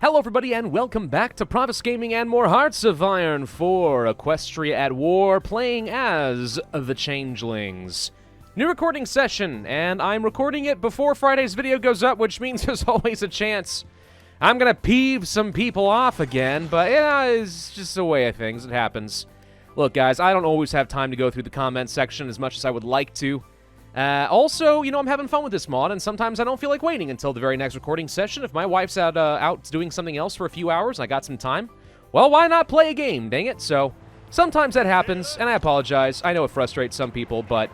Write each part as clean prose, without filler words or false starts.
Hello everybody and welcome back to Pravus Gaming and more Hearts of Iron 4, Equestria at War, playing as the Changelings. New recording session, and I'm recording it before Friday's video goes up, which means there's always a chance I'm gonna peeve some people off again, but yeah, it's just the way of things, it happens. Look guys, I don't always have time to go through the comment section as much as I would like to. Also, you know, I'm having fun with this mod, and sometimes I don't feel like waiting until the very next recording session. If my wife's out doing something else for a few hours and I got some time, well, why not play a game, dang it? So, sometimes that happens, and I apologize. I know it frustrates some people, but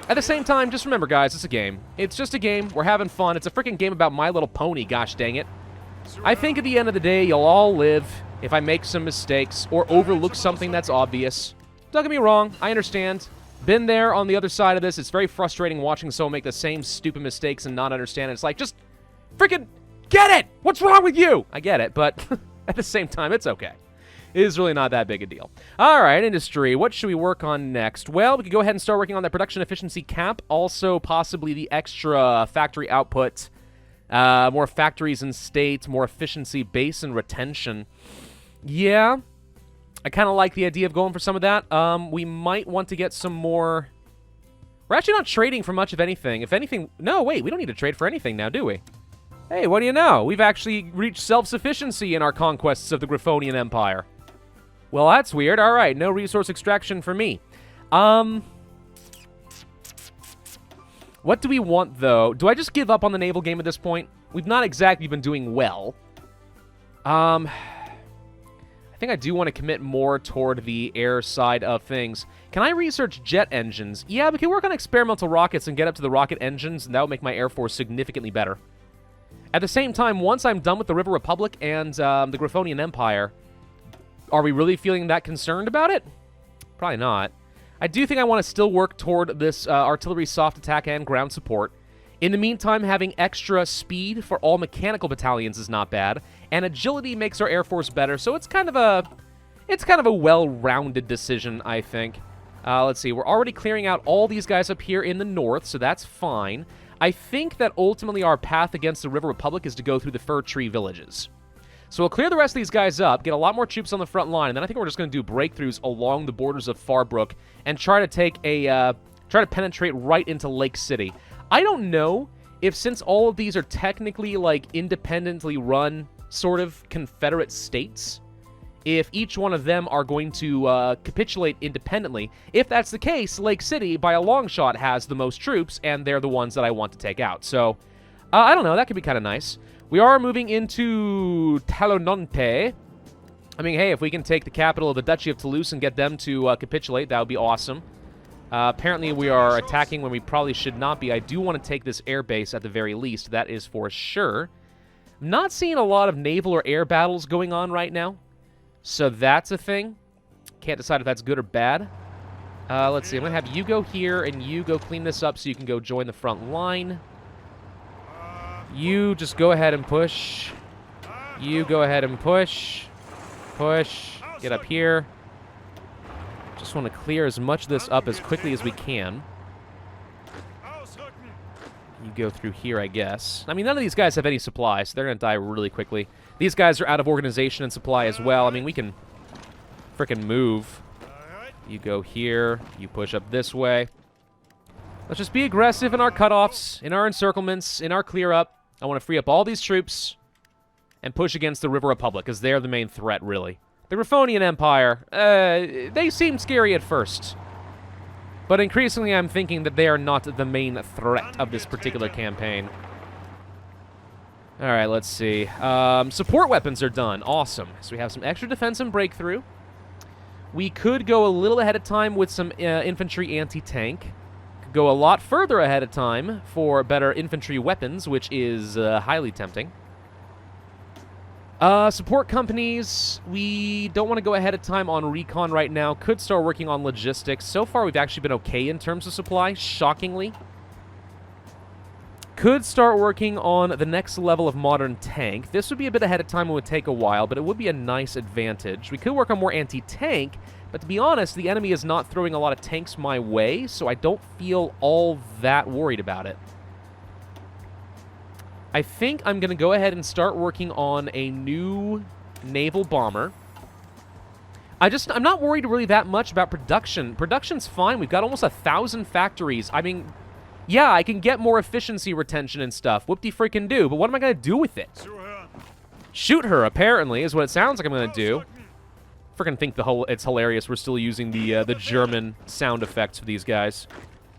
at the same time, just remember, guys, it's a game. It's just a game. We're having fun. It's a freaking game about My Little Pony, gosh dang it. I think at the end of the day, you'll all live if I make some mistakes or overlook something that's obvious. Don't get me wrong, I understand. Been there on the other side of this. It's very frustrating watching someone make the same stupid mistakes and not understand it. It's like, just freaking get it! What's wrong with you? I get it, but at the same time, it's okay. It is really not that big a deal. All right, industry. What should we work on next? Well, we could go ahead and start working on that production efficiency cap. Also, possibly the extra factory output. More factories and states, more efficiency, base, and retention. Yeah. I kind of like the idea of going for some of that. We might want to get some more... We're actually not trading for much of anything. If anything... No, wait, we don't need to trade for anything now, do we? Hey, what do you know? We've actually reached self-sufficiency in our conquests of the Griffonian Empire. Well, that's weird. All right, no resource extraction for me. What do we want, though? Do I just give up on the naval game at this point? We've not exactly been doing well. I think I do want to commit more toward the air side of things. Can I research jet engines? Yeah, we can work on experimental rockets and get up to the rocket engines, and that would make my Air Force significantly better. At the same time, once I'm done with the River Republic and the Griffonian Empire, are we really feeling that concerned about it? Probably not. I do think I want to still work toward this artillery soft attack and ground support. In the meantime, having extra speed for all mechanical battalions is not bad, and agility makes our Air Force better, so it's kind of a well-rounded decision, I think. Let's see, we're already clearing out all these guys up here in the north, so that's fine. I think that ultimately our path against the River Republic is to go through the Fir Tree villages. So we'll clear the rest of these guys up, get a lot more troops on the front line, and then I think we're just going to do breakthroughs along the borders of Farbrook and try to take a, try to penetrate right into Lake City. I don't know if, since all of these are technically, like, independently run sort of Confederate states, if each one of them are going to capitulate independently. If that's the case, Lake City, by a long shot, has the most troops, and they're the ones that I want to take out. So, I don't know, that could be kind of nice. We are moving into Talononte. I mean, hey, if we can take the capital of the Duchy of Toulouse and get them to capitulate, that would be awesome. Apparently we are attacking when we probably should not be. I do want to take this air base at the very least. That is for sure. I'm not seeing a lot of naval or air battles going on right now. So that's a thing. Can't decide if that's good or bad. Let's see. I'm going to have you go here and you go clean this up so you can go join the front line. You just go ahead and push. You go ahead and push. Push. Get up here. Just want to clear as much of this up as quickly as we can. You go through here, I guess. I mean, none of these guys have any supply, so they're going to die really quickly. These guys are out of organization and supply as well. I mean, we can frickin' move. You go here. You push up this way. Let's just be aggressive in our cutoffs, in our encirclements, in our clear-up. I want to free up all these troops and push against the River Republic, because they're the main threat, really. The Griffonian Empire, they seem scary at first. But increasingly I'm thinking that they are not the main threat of this particular campaign. Alright, let's see. Support weapons are done. Awesome. So we have some extra defense and breakthrough. We could go a little ahead of time with some infantry anti-tank. Could go a lot further ahead of time for better infantry weapons, which is highly tempting. Support companies, we don't want to go ahead of time on recon right now. Could start working on logistics. So far, we've actually been okay in terms of supply, shockingly. Could start working on the next level of modern tank. This would be a bit ahead of time and would take a while, but it would be a nice advantage. We could work on more anti-tank, but to be honest, the enemy is not throwing a lot of tanks my way, so I don't feel all that worried about it. I think I'm going to go ahead and start working on a new naval bomber. I'm not worried really that much about production. Production's fine. We've got almost 1,000 factories. I mean, yeah, I can get more efficiency retention and stuff. Whoop-de-freaking-do. But what am I going to do with it? Shoot her, apparently, is what it sounds like I'm going to do. Freaking think it's hilarious we're still using the German sound effects for these guys.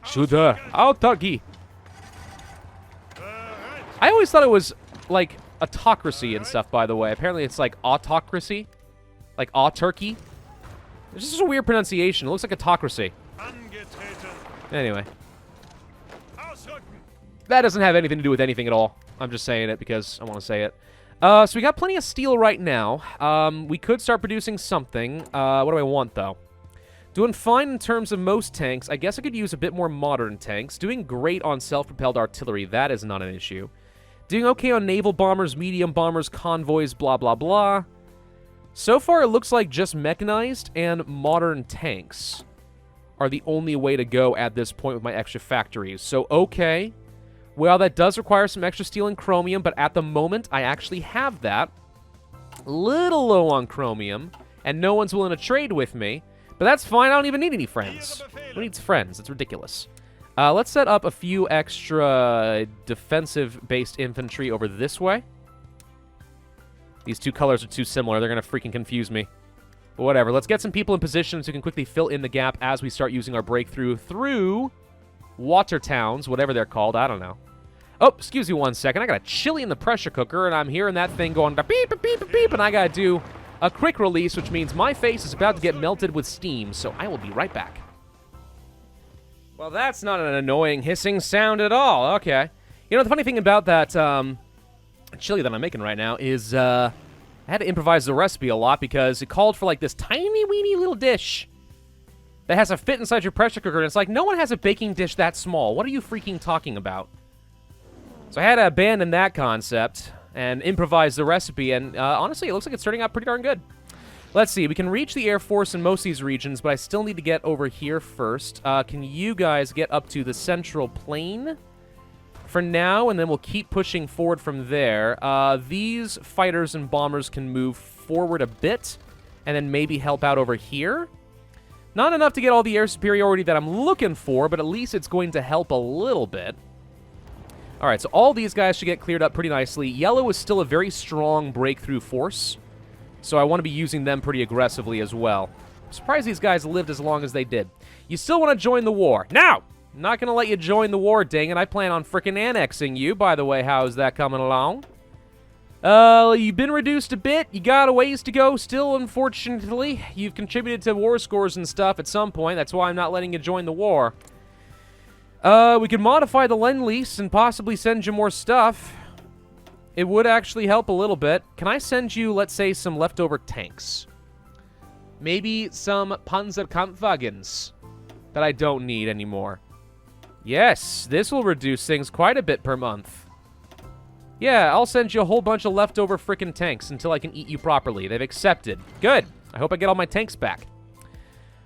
Shoot her. Autarky. I always thought it was, like, autocracy and stuff, by the way. Apparently it's, like, autocracy. Like, autarky. It's just a weird pronunciation. It looks like autocracy. Anyway. That doesn't have anything to do with anything at all. I'm just saying it because I want to say it. So we got plenty of steel right now. We could start producing something. What do I want, though? Doing fine in terms of most tanks. I guess I could use a bit more modern tanks. Doing great on self-propelled artillery. That is not an issue. Doing okay on naval bombers, medium bombers, convoys, blah, blah, blah. So far, it looks like just mechanized and modern tanks are the only way to go at this point with my extra factories. So, okay. Well, that does require some extra steel and chromium, but at the moment, I actually have that. Little low on chromium, and no one's willing to trade with me. But that's fine, I don't even need any friends. Who needs friends? It's ridiculous. Let's set up a few extra defensive-based infantry over this way. These two colors are too similar. They're going to freaking confuse me. But whatever. Let's get some people in position so we can quickly fill in the gap as we start using our breakthrough through water towns, whatever they're called. I don't know. Oh, excuse me one second. I got a chili in the pressure cooker, and I'm hearing that thing going beep, beep, beep, beep, and I got to do a quick release, which means my face is about to get melted with steam, so I will be right back. Well, that's not an annoying hissing sound at all. Okay. You know, the funny thing about that chili that I'm making right now is I had to improvise the recipe a lot because it called for, like, this tiny, weeny little dish that has to fit inside your pressure cooker, and it's like, no one has a baking dish that small. What are you freaking talking about? So I had to abandon that concept and improvise the recipe, and honestly, it looks like it's turning out pretty darn good. Let's see, we can reach the Air Force in most of these regions, but I still need to get over here first. Can you guys get up to the Central Plain for now, and then we'll keep pushing forward from there. These fighters and bombers can move forward a bit, and then maybe help out over here. Not enough to get all the air superiority that I'm looking for, but at least it's going to help a little bit. All right, so all these guys should get cleared up pretty nicely. Yellow is still a very strong breakthrough force, so I want to be using them pretty aggressively as well. I'm surprised these guys lived as long as they did. You still want to join the war. Now! I'm not going to let you join the war, dang it. I plan on frickin' annexing you. By the way, how's that coming along? You've been reduced a bit. You got a ways to go still, unfortunately. You've contributed to war scores and stuff at some point. That's why I'm not letting you join the war. We could modify the Lend-Lease and possibly send you more stuff. It would actually help a little bit. Can I send you, let's say, some leftover tanks? Maybe some Panzerkampfwagens that I don't need anymore. Yes, this will reduce things quite a bit per month. Yeah, I'll send you a whole bunch of leftover frickin' tanks until I can eat you properly. They've accepted. Good. I hope I get all my tanks back.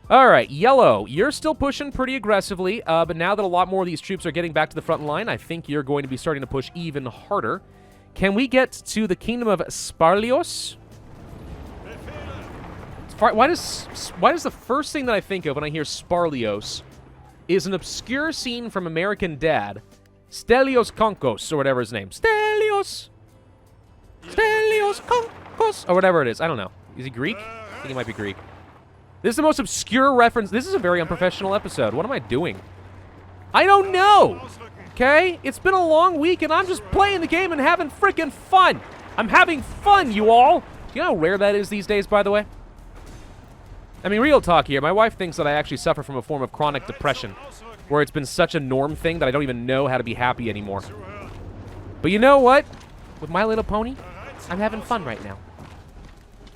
All right, Yellow, you're still pushing pretty aggressively, but now that a lot more of these troops are getting back to the front line, I think you're going to be starting to push even harder. Can we get to the Kingdom of Sparlios? Why does the first thing that I think of when I hear Sparlios is an obscure scene from American Dad, Stelios Konkos, or whatever his name. Stelios Konkos, or whatever it is. I don't know. Is he Greek? I think he might be Greek. This is the most obscure reference. This is a very unprofessional episode. What am I doing? I don't know. Okay? It's been a long week, and I'm just playing the game and having freaking fun. I'm having fun, you all. Do you know how rare that is these days, by the way? I mean, real talk here. My wife thinks that I actually suffer from a form of chronic depression, where it's been such a norm thing that I don't even know how to be happy anymore. But you know what? With My Little Pony, I'm having fun right now.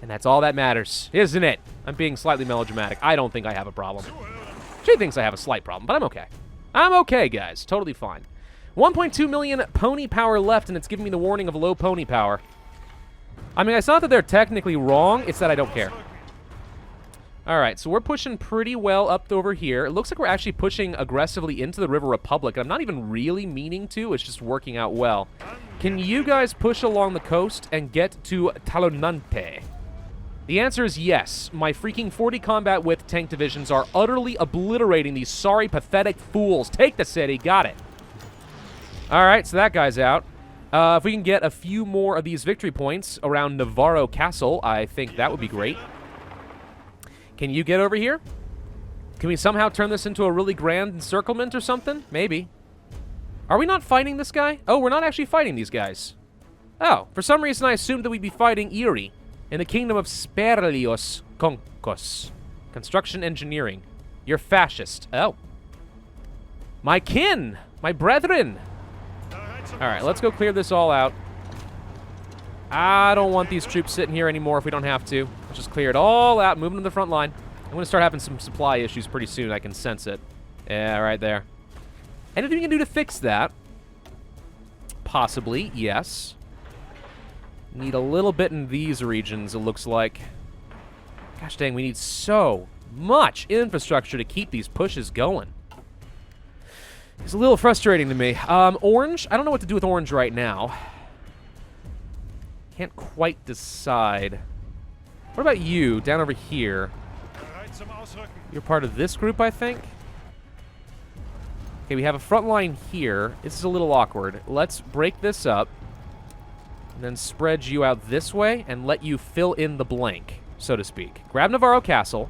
And that's all that matters, isn't it? I'm being slightly melodramatic. I don't think I have a problem. She thinks I have a slight problem, but I'm okay. I'm okay, guys. Totally fine. 1.2 million pony power left, and it's giving me the warning of low pony power. I mean, it's not that they're technically wrong. It's that I don't care. All right, so we're pushing pretty well up over here. It looks like we're actually pushing aggressively into the River Republic. I'm not even really meaning to. It's just working out well. Can you guys push along the coast and get to Talonante? The answer is yes. My freaking 40 combat with tank divisions are utterly obliterating these sorry, pathetic fools. Take the city. Got it. All right, so that guy's out. If we can get a few more of these victory points around Navarro Castle, I think that would be great. Can you get over here? Can we somehow turn this into a really grand encirclement or something? Maybe. Are we not fighting this guy? Oh, we're not actually fighting these guys. Oh, for some reason I assumed that we'd be fighting Erie in the kingdom of Sperlios Konkos. Construction engineering. You're fascist. Oh. My kin! My brethren! Alright, let's go clear this all out. I don't want these troops sitting here anymore if we don't have to. Let's just clear it all out, move them to the front line. I'm going to start having some supply issues pretty soon. I can sense it. Yeah, right there. Anything we can do to fix that? Possibly, yes. Need a little bit in these regions, it looks like. Gosh dang, we need so much infrastructure to keep these pushes going. It's a little frustrating to me. Orange? I don't know what to do with orange right now. Can't quite decide. What about you, down over here? You're part of this group, I think? Okay, we have a front line here. This is a little awkward. Let's break this up. And then spread you out this way and let you fill in the blank, so to speak. Grab Navarro Castle.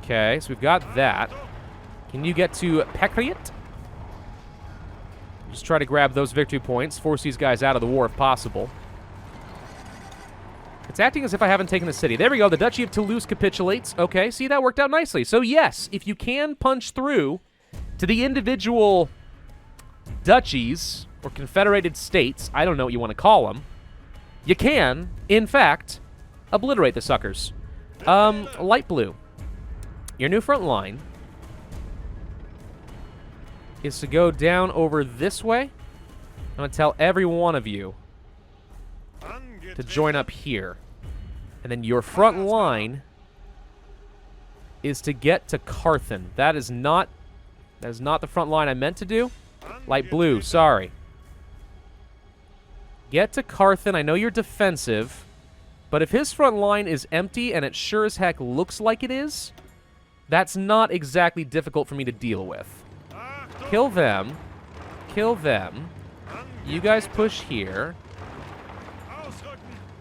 Okay, so we've got that. Can you get to Pekriot? Just try to grab those victory points. Force these guys out of the war if possible. It's acting as if I haven't taken the city. There we go. The Duchy of Toulouse capitulates. Okay, see, that worked out nicely. So, yes, if you can punch through to the individual duchies or confederated states, I don't know what you want to call them, you can, in fact, obliterate the suckers. Light blue. Your new front line is to go down over this way. I'm going to tell every one of you to join up here. And then your front line is to get to Carthan. That is not the front line I meant to do. Light blue, sorry. Get to Carthan. I know you're defensive, but if his front line is empty, and it sure as heck looks like it is, that's not exactly difficult for me to deal with. Kill them. Kill them. You guys push here.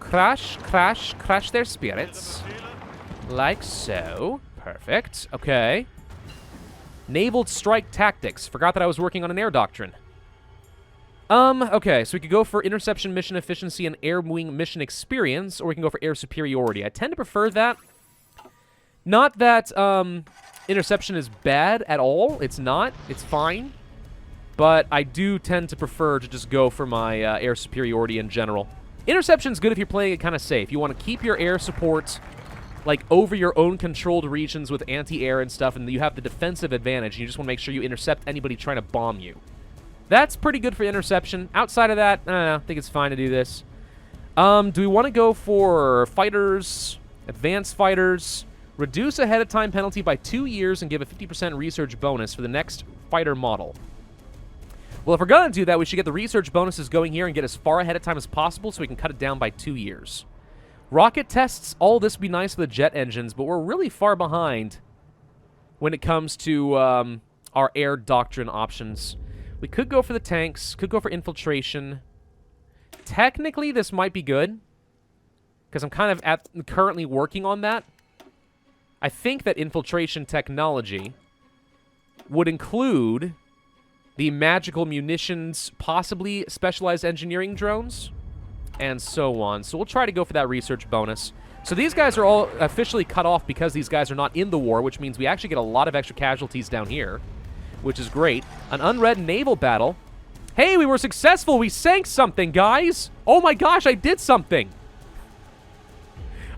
Crash, crash, crash their spirits. Like so. Perfect. Okay. Naval strike tactics. Forgot that I was working on an air doctrine. Okay, so we could go for interception mission efficiency and air wing mission experience, or we can go for air superiority. I tend to prefer that. Not that, interception is bad at all. It's not. It's fine. But I do tend to prefer to just go for my air superiority in general. Interception's good if you're playing it kind of safe. You want to keep your air support, like, over your own controlled regions with anti-air and stuff, and you have the defensive advantage. You just want to make sure you intercept anybody trying to bomb you. That's pretty good for interception. Outside of that, I don't know. I think it's fine to do this. Do we want to go for fighters, advanced fighters, reduce ahead of time penalty by 2 years, and give a 50% research bonus for the next fighter model? Well, if we're going to do that, we should get the research bonuses going here and get as far ahead of time as possible so we can cut it down by 2 years. Rocket tests, all this would be nice for the jet engines, but we're really far behind when it comes to our air doctrine options. We could go for the tanks, could go for infiltration. Technically, this might be good, because I'm kind of currently working on that. I think that infiltration technology would include the magical munitions, possibly specialized engineering drones, and so on. So we'll try to go for that research bonus. So these guys are all officially cut off because these guys are not in the war, which means we actually get a lot of extra casualties down here, which is great. An unread naval battle. Hey, we were successful! We sank something, guys! Oh my gosh, I did something!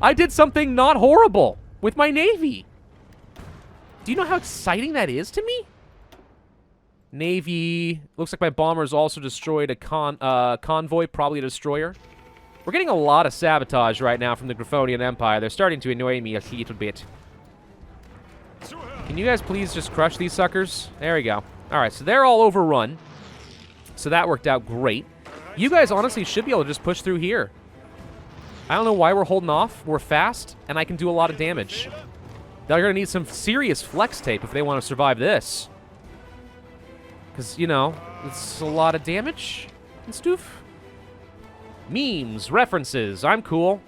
I did something not horrible with my navy! Do you know how exciting that is to me? Navy. Looks like my bombers also destroyed a convoy, probably a destroyer. We're getting a lot of sabotage right now from the Griffonian Empire. They're starting to annoy me a little bit. Can you guys please just crush these suckers? There we go. All right, so they're all overrun. So that worked out great. You guys honestly should be able to just push through here. I don't know why we're holding off. We're fast, and I can do a lot of damage. They're going to need some serious flex tape if they want to survive this. Because, you know, it's a lot of damage and stuff. Memes, references, I'm cool.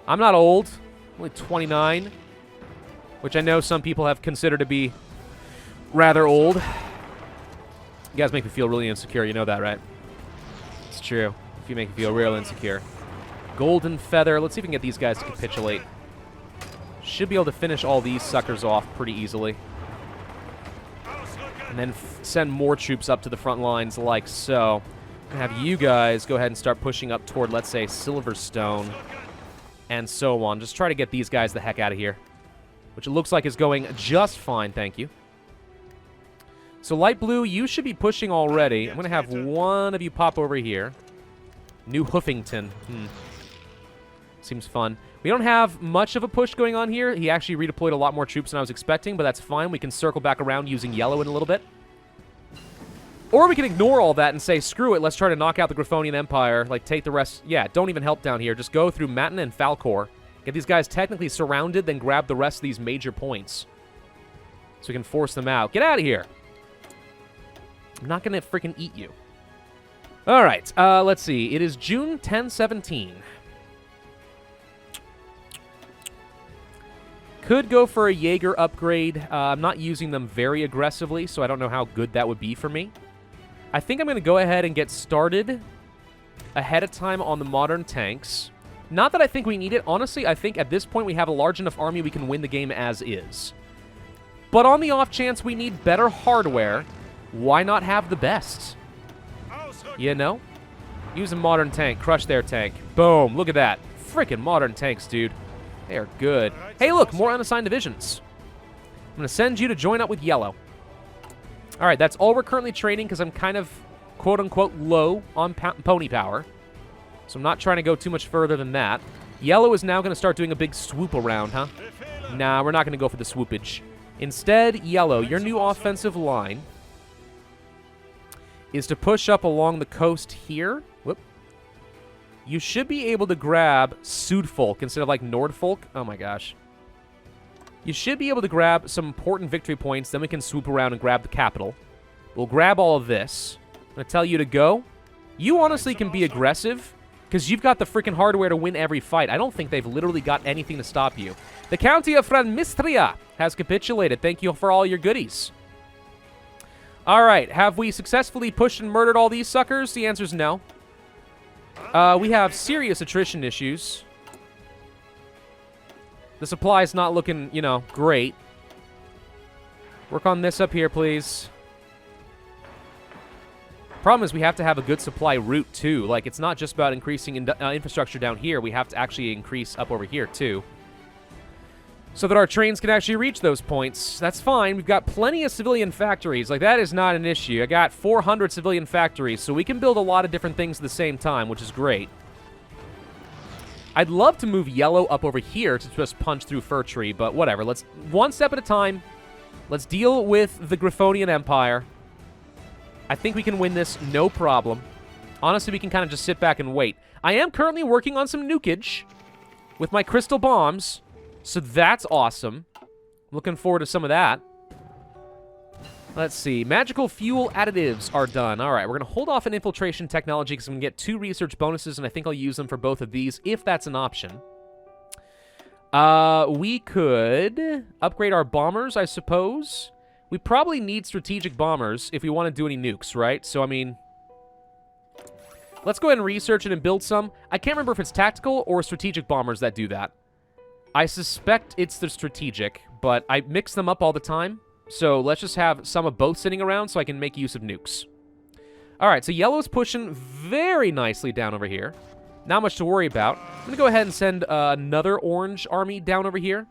I'm not old. I'm only 29. Which I know some people have considered to be rather old. You guys make me feel really insecure, you know that, right? It's true. If you make me feel real insecure. Golden Feather. Let's see if we can get these guys to capitulate. Should be able to finish all these suckers off pretty easily. And then send more troops up to the front lines like so. And have you guys go ahead and start pushing up toward, let's say, Silverstone. And so on. Just try to get these guys the heck out of here. Which it looks like is going just fine, thank you. So light blue, you should be pushing already. I'm going to have one of you pop over here. New Hoofington. Seems fun. We don't have much of a push going on here. He actually redeployed a lot more troops than I was expecting, but that's fine. We can circle back around using yellow in a little bit. Or we can ignore all that and say, screw it, let's try to knock out the Griffonian Empire. Like, take the rest. Yeah, don't even help down here. Just go through Matin and Falcor. Get these guys technically surrounded, then grab the rest of these major points. So we can force them out. Get out of here. I'm not going to freaking eat you. All right, let's see. It is June 1017. Could go for a Jaeger upgrade. I'm not using them very aggressively, so I don't know how good that would be for me. I think I'm going to go ahead and get started ahead of time on the modern tanks. Not that I think we need it. Honestly, I think at this point we have a large enough army we can win the game as is. But on the off chance we need better hardware, why not have the best? You know? Use a modern tank. Crush their tank. Boom. Look at that. Freaking modern tanks, dude. They are good. Hey, look. More unassigned divisions. I'm going to send you to join up with yellow. All right. That's all we're currently training because I'm kind of, quote-unquote, low on pony power. So I'm not trying to go too much further than that. Yellow is now going to start doing a big swoop around, huh? Nah, we're not going to go for the swoopage. Instead, yellow, your new offensive line is to push up along the coast here. Whoop. You should be able to grab Sudfolk instead of, like, Nordfolk. Oh, my gosh. You should be able to grab some important victory points. Then we can swoop around and grab the capital. We'll grab all of this. I'm going to tell you to go. You honestly can be aggressive because you've got the freaking hardware to win every fight. I don't think they've literally got anything to stop you. The County of Franmistria has capitulated. Thank you for all your goodies. All right. Have we successfully pushed and murdered all these suckers? The answer is no. We have serious attrition issues. The supply's not looking, you know, great. Work on this up here, please. Problem is we have to have a good supply route, too. Like, it's not just about increasing infrastructure down here. We have to actually increase up over here, too. So that our trains can actually reach those points. That's fine. We've got plenty of civilian factories. Like, that is not an issue. I got 400 civilian factories, so we can build a lot of different things at the same time, which is great. I'd love to move yellow up over here to just punch through Fir Tree, but whatever. Let's, one step at a time. Let's deal with the Griffonian Empire. I think we can win this, no problem. Honestly, we can kind of just sit back and wait. I am currently working on some nukage with my crystal bombs, so that's awesome. Looking forward to some of that. Let's see. Magical fuel additives are done. All right, we're going to hold off on infiltration technology because I'm going to get 2 research bonuses, and I think I'll use them for both of these, if that's an option. We could upgrade our bombers, I suppose. We probably need strategic bombers if we want to do any nukes, right? So, I mean, let's go ahead and research it and build some. I can't remember if it's tactical or strategic bombers that do that. I suspect it's the strategic, but I mix them up all the time. So let's just have some of both sitting around so I can make use of nukes. All right, so yellow's pushing very nicely down over here. Not much to worry about. I'm going to go ahead and send another orange army down over here.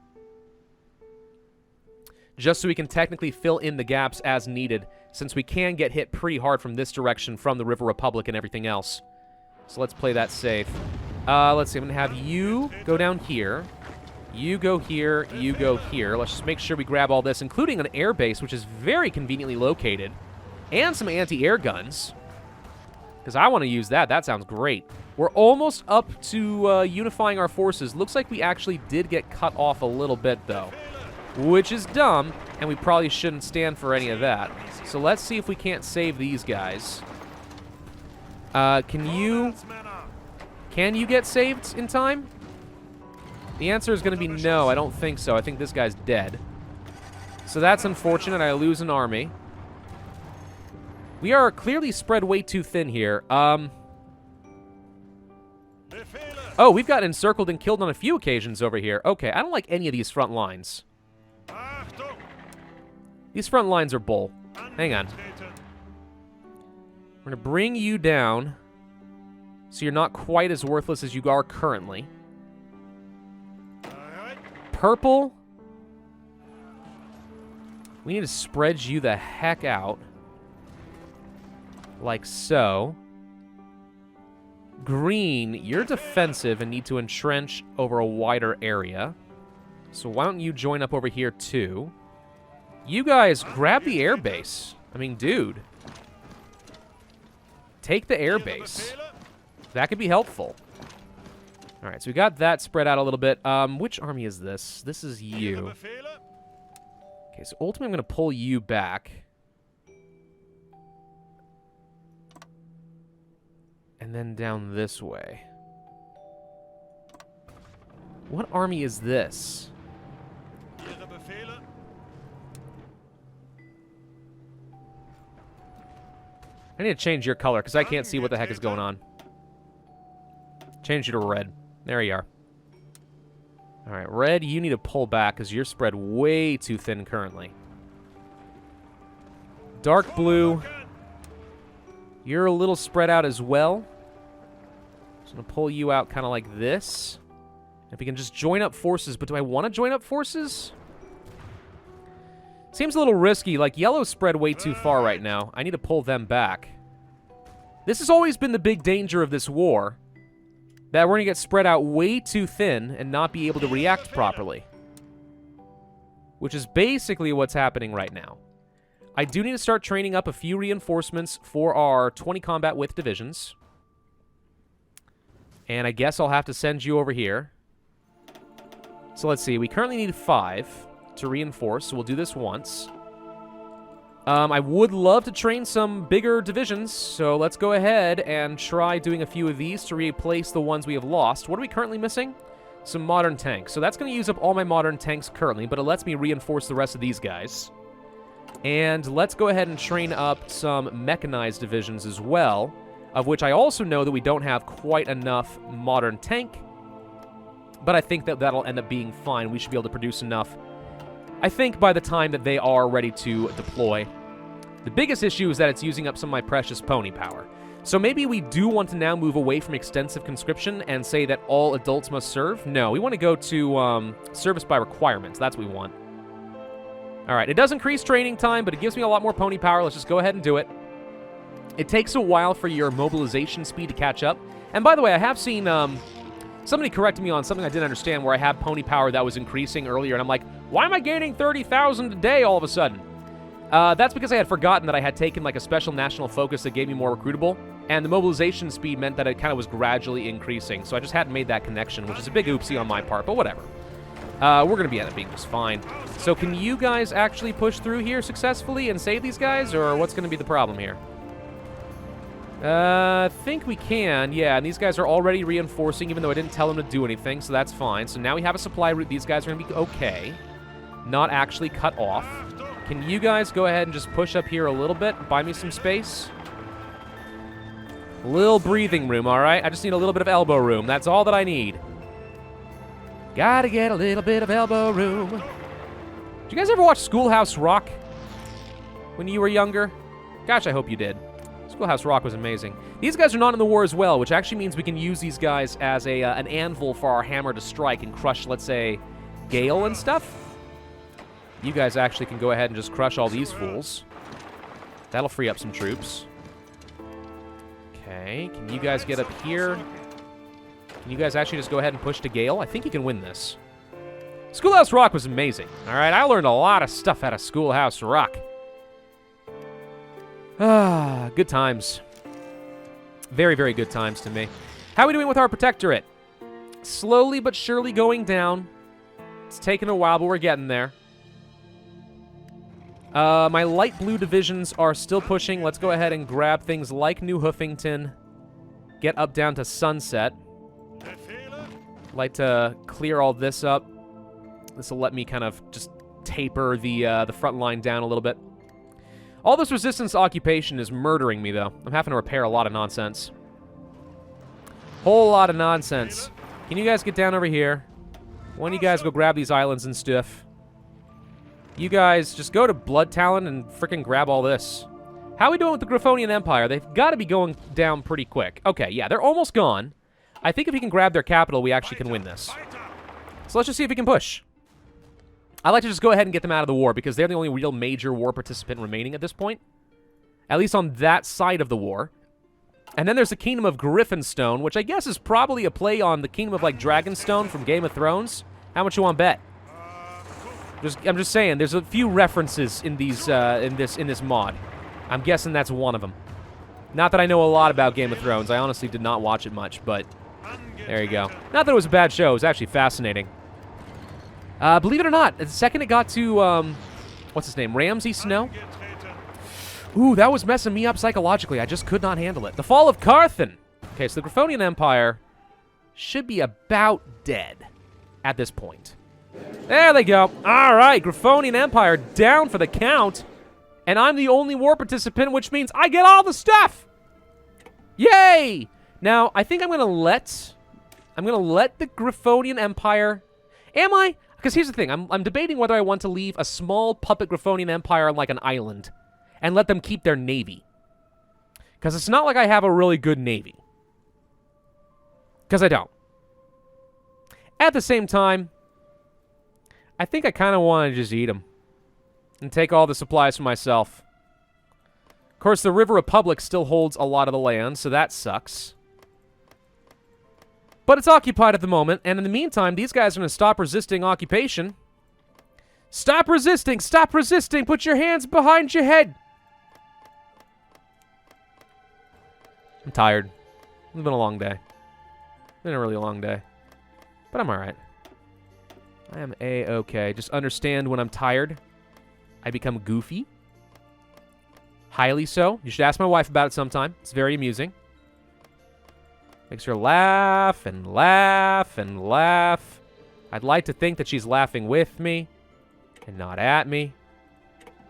Just so we can technically fill in the gaps as needed, since we can get hit pretty hard from this direction from the River Republic and everything else. So let's play that safe. Let's see. I'm going to have you go down here. You go here. You go here. Let's just make sure we grab all this, including an air base, which is very conveniently located, and some anti-air guns, because I want to use that. That sounds great. We're almost up to unifying our forces. Looks like we actually did get cut off a little bit, though, which is dumb, and we probably shouldn't stand for any of that. So let's see if we can't save these guys. Can you get saved in time? The answer is going to be no. I don't think so. I think this guy's dead. So that's unfortunate. I lose an army. We are clearly spread way too thin here. Oh, we've gotten encircled and killed on a few occasions over here. Okay, I don't like any of these front lines. These front lines are bull. Hang on. We're going to bring you down so you're not quite as worthless as you are currently. Purple. We need to spread you the heck out. Like so. Green, you're defensive and need to entrench over a wider area. So why don't you join up over here too? You guys, grab the air base. I mean, dude. Take the air base. That could be helpful. All right, so we got that spread out a little bit. Which army is this? This is you. Okay, so ultimately I'm going to pull you back. And then down this way. What army is this? I need to change your color, because I can't see what the heck is going on. Change you to red. There you are. Alright, red, you need to pull back, because you're spread way too thin currently. Dark blue, you're a little spread out as well. So I'm going to pull you out kind of like this. If we can just join up forces, but do I want to join up forces? Seems a little risky. Like, yellow's spread way too far right now. I need to pull them back. This has always been the big danger of this war, that we're going to get spread out way too thin and not be able to react properly. Which is basically what's happening right now. I do need to start training up a few reinforcements for our 20 combat width divisions. And I guess I'll have to send you over here. So let's see. We currently need 5 to reinforce, so we'll do this once. I would love to train some bigger divisions, so let's go ahead and try doing a few of these to replace the ones we have lost. What are we currently missing? Some modern tanks. So that's going to use up all my modern tanks currently, but it lets me reinforce the rest of these guys. And let's go ahead and train up some mechanized divisions as well, of which I also know that we don't have quite enough modern tank, but I think that that'll end up being fine. We should be able to produce enough, I think, by the time that they are ready to deploy. The biggest issue is that it's using up some of my precious pony power. So maybe we do want to now move away from extensive conscription and say that all adults must serve? No, we want to go to service by requirements. That's what we want. All right, it does increase training time, but it gives me a lot more pony power. Let's just go ahead and do it. It takes a while for your mobilization speed to catch up. And by the way, I have seen somebody corrected me on something I didn't understand where I had pony power that was increasing earlier, and I'm like, why am I gaining 30,000 a day all of a sudden? That's because I had forgotten that I had taken like a special national focus that gave me more recruitable, and the mobilization speed meant that it kind of was gradually increasing, so I just hadn't made that connection, which is a big oopsie on my part, but whatever. We're going to be end up being just fine. So can you guys actually push through here successfully and save these guys, or what's going to be the problem here? I think we can, yeah, and these guys are already reinforcing, even though I didn't tell them to do anything, so that's fine. So now we have a supply route. These guys are going to be okay. Not actually cut off. Can you guys go ahead and just push up here a little bit? Buy me some space? A little breathing room, all right? I just need a little bit of elbow room. That's all that I need. Gotta get a little bit of elbow room. Did you guys ever watch Schoolhouse Rock when you were younger? Gosh, I hope you did. Schoolhouse Rock was amazing. These guys are not in the war as well, which actually means we can use these guys as an anvil for our hammer to strike and crush, let's say, Gale and stuff. You guys actually can go ahead and just crush all these fools. That'll free up some troops. Okay, can you guys get up here? Can you guys actually just go ahead and push to Gale? I think you can win this. Schoolhouse Rock was amazing. All right, I learned a lot of stuff out of Schoolhouse Rock. Ah, good times. Very, very good times to me. How are we doing with our Protectorate? Slowly but surely going down. It's taking a while, but we're getting there. My light blue divisions are still pushing. Let's go ahead and grab things like New Hoofington. Get up down to Sunset. Like to clear all this up. This will let me kind of just taper the front line down a little bit. All this resistance to occupation is murdering me, though. I'm having to repair a lot of nonsense. Whole lot of nonsense. Can you guys get down over here? One of you guys go grab these islands and stuff. You guys just go to Blood Talon and frickin' grab all this. How are we doing with the Griffonian Empire? They've got to be going down pretty quick. Okay, yeah, they're almost gone. I think if we can grab their capital, we actually can win this. So let's just see if we can push. I'd like to just go ahead and get them out of the war because they're the only real major war participant remaining at this point. At least on that side of the war. And then there's the Kingdom of Griffinstone, which I guess is probably a play on the Kingdom of, like, Dragonstone from Game of Thrones. How much you want to bet? I'm just saying, there's a few references in these in this mod. I'm guessing that's one of them. Not that I know a lot about Game of Thrones. I honestly did not watch it much, but there you go. Not that it was a bad show. It was actually fascinating. Believe it or not, the second it got to, what's his name, Ramsay Snow? Ooh, that was messing me up psychologically. I just could not handle it. The Fall of Carthan. Okay, so the Griffonian Empire should be about dead at this point. There they go. All right, Griffonian Empire down for the count. And I'm the only war participant, which means I get all the stuff. Yay! Now, I think I'm going to let the Griffonian Empire... Am I? Because here's the thing. I'm debating whether I want to leave a small puppet Griffonian Empire on, like, an island and let them keep their navy. Because it's not like I have a really good navy. Because I don't. At the same time, I think I kind of want to just eat them. And take all the supplies for myself. Of course, the River Republic still holds a lot of the land, so that sucks. But it's occupied at the moment, and in the meantime, these guys are going to stop resisting occupation. Stop resisting! Stop resisting! Put your hands behind your head! I'm tired. It's been a long day. Been a really long day. But I'm alright. I am A-okay. Just understand when I'm tired, I become goofy. Highly so. You should ask my wife about it sometime. It's very amusing. Makes her laugh and laugh and laugh. I'd like to think that she's laughing with me and not at me.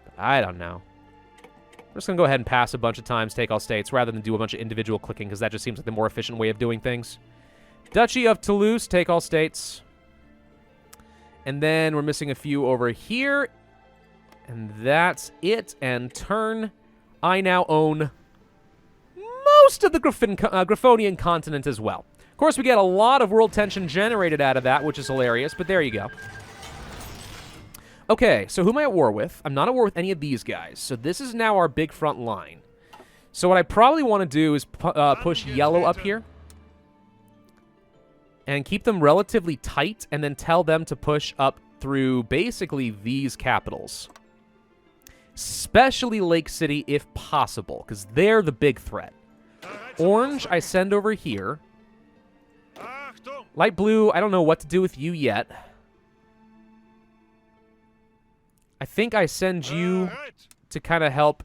But I don't know. I'm just going to go ahead and pass a bunch of times, take all states, rather than do a bunch of individual clicking, because that just seems like the more efficient way of doing things. Duchy of Toulouse, take all states. And then we're missing a few over here. And that's it. And turn. I now own most of the Griffonian continent as well. Of course, we get a lot of world tension generated out of that, which is hilarious, but there you go. Okay, so who am I at war with? I'm not at war with any of these guys, so this is now our big front line. So what I probably want to do is push yellow up here. And keep them relatively tight, and then tell them to push up through basically these capitals. Especially Lake City, if possible, because they're the big threat. Orange, I send over here. Light blue, I don't know what to do with you yet. I think I send you to kind of help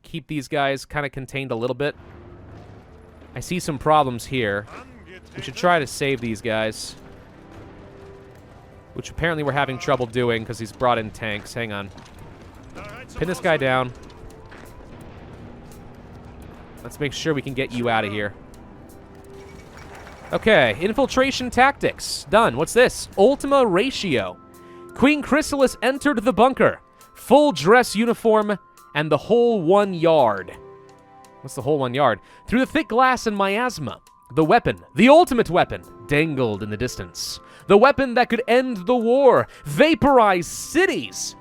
keep these guys kind of contained a little bit. I see some problems here. We should try to save these guys. Which apparently we're having trouble doing because he's brought in tanks. Hang on. Pin this guy down. Let's make sure we can get you out of here. Okay, infiltration tactics. Done. What's this? Ultima Ratio. Queen Chrysalis entered the bunker. Full dress uniform and the whole 1 yard. What's the whole 1 yard? Through the thick glass and miasma. The weapon, the ultimate weapon, dangled in the distance. The weapon that could end the war, vaporize cities.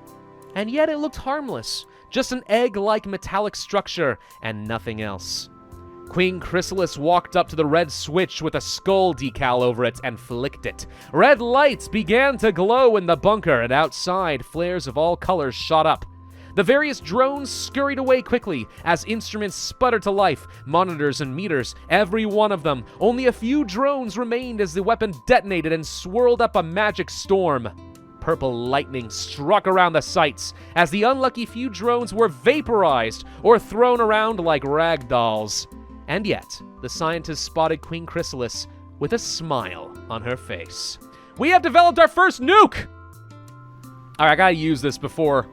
And yet it looked harmless. Just an egg-like metallic structure and nothing else. Queen Chrysalis walked up to the red switch with a skull decal over it and flicked it. Red lights began to glow in the bunker, and outside, flares of all colors shot up. The various drones scurried away quickly as instruments sputtered to life, monitors and meters, every one of them. Only a few drones remained as the weapon detonated and swirled up a magic storm. Purple lightning struck around the sights as the unlucky few drones were vaporized or thrown around like rag dolls. And yet, the scientists spotted Queen Chrysalis with a smile on her face. We have developed our first nuke! Alright, I gotta use this before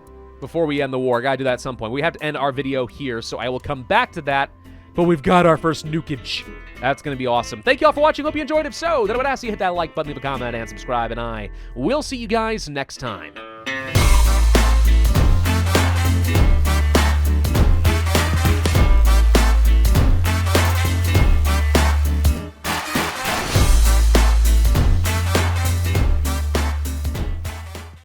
we end the war. I gotta do that at some point. We have to end our video here, so I will come back to that. But we've got our first nukage. That's gonna be awesome. Thank you all for watching. Hope you enjoyed. If so, then I would ask you to hit that like button, leave a comment, and subscribe. And I will see you guys next time.